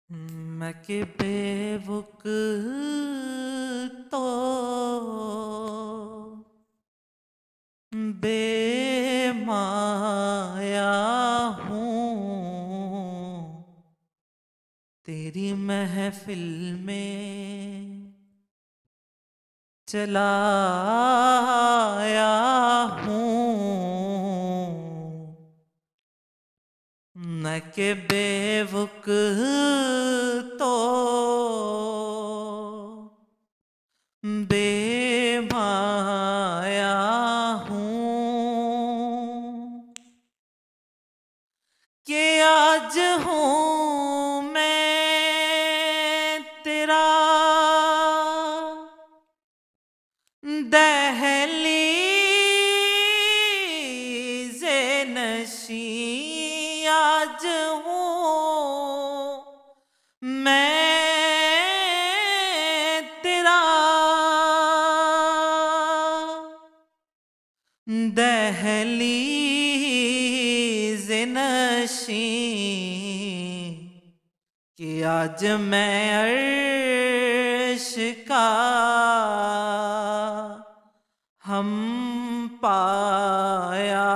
मैं कि बेवक तो बेमाया हूँ, तेरी महफिल में चला आया हूँ। मैं के बेवक तो बेमाया हूँ, कि आज हूँ मैं तेरा दहलीज़े नशीं। आज हूँ मैं तेरा दहलीज़े नशीं, कि आज मैं अर्श का हम पाया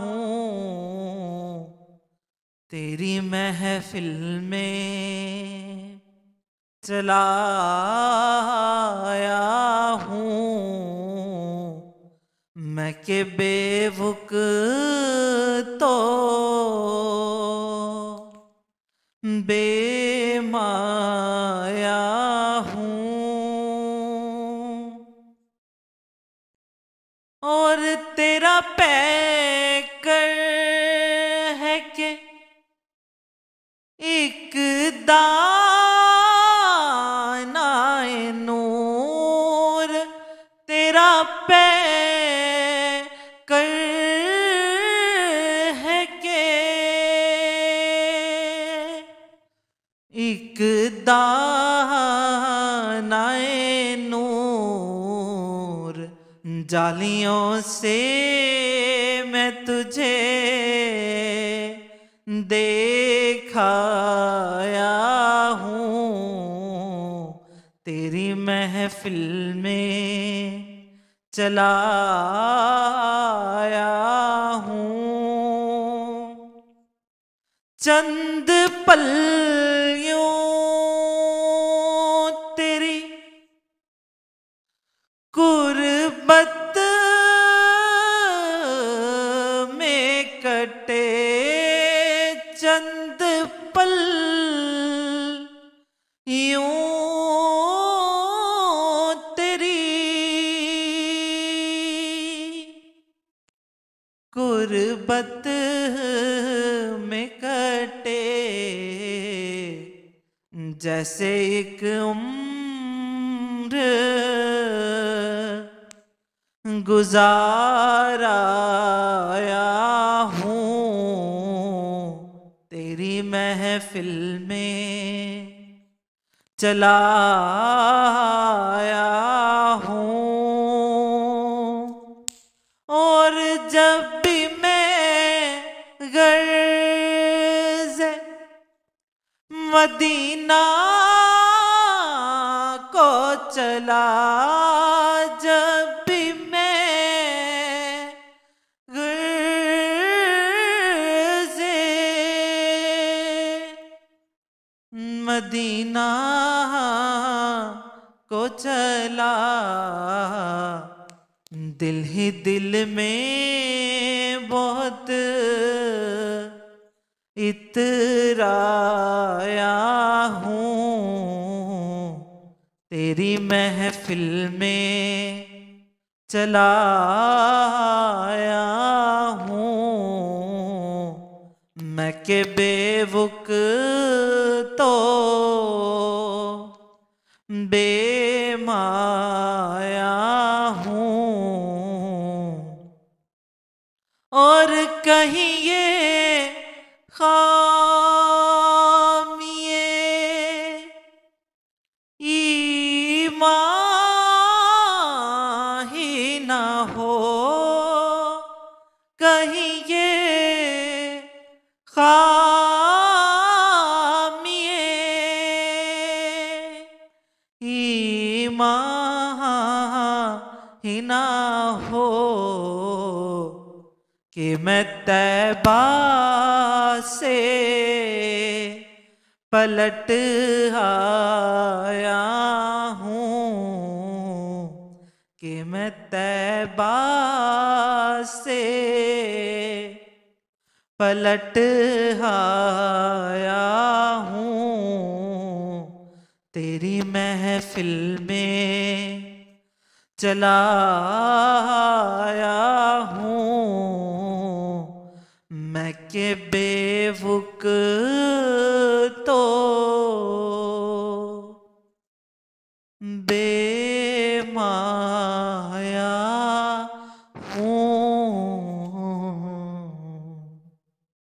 हूँ, तेरी महफिल में चला आया हूँ। मैं के बेवक तो बेमाया हूँ, और तेरा पैकर है कि एक दानाए नूर। तेरा पैकर है कि एक दानाए नूर। जालियों से मैं तुझे देखाया हूँ, तेरी महफिल में चला आया हूँ। चंद पल यूं तेरी गुर्बत में कटे, चंद पल यूं तेरी गुर्बत में कटे, जैसे एक उम्र गुजाराया हूँ, तेरी महफिल में चला आया हूँ। और जब भी मैं गर्ज़े मदीना को चला, जब भी मैं गर्ज़े मदीना को चला, दिल ही दिल में बहुत इतराया हूँ, तेरी महफिल में चला आया हूँ। मैं के बेवक तो बेमाया हूँ, और कहीं ये खामिए ईमान ही ना हो, कहीं ये खामिए माह ही ना हो कि मैं तैबा से पलट आया हूँ, कि मैं तैबा से पलट आया हूँ, तेरी महफिल में चला आया हूँ मैं, के बेवुक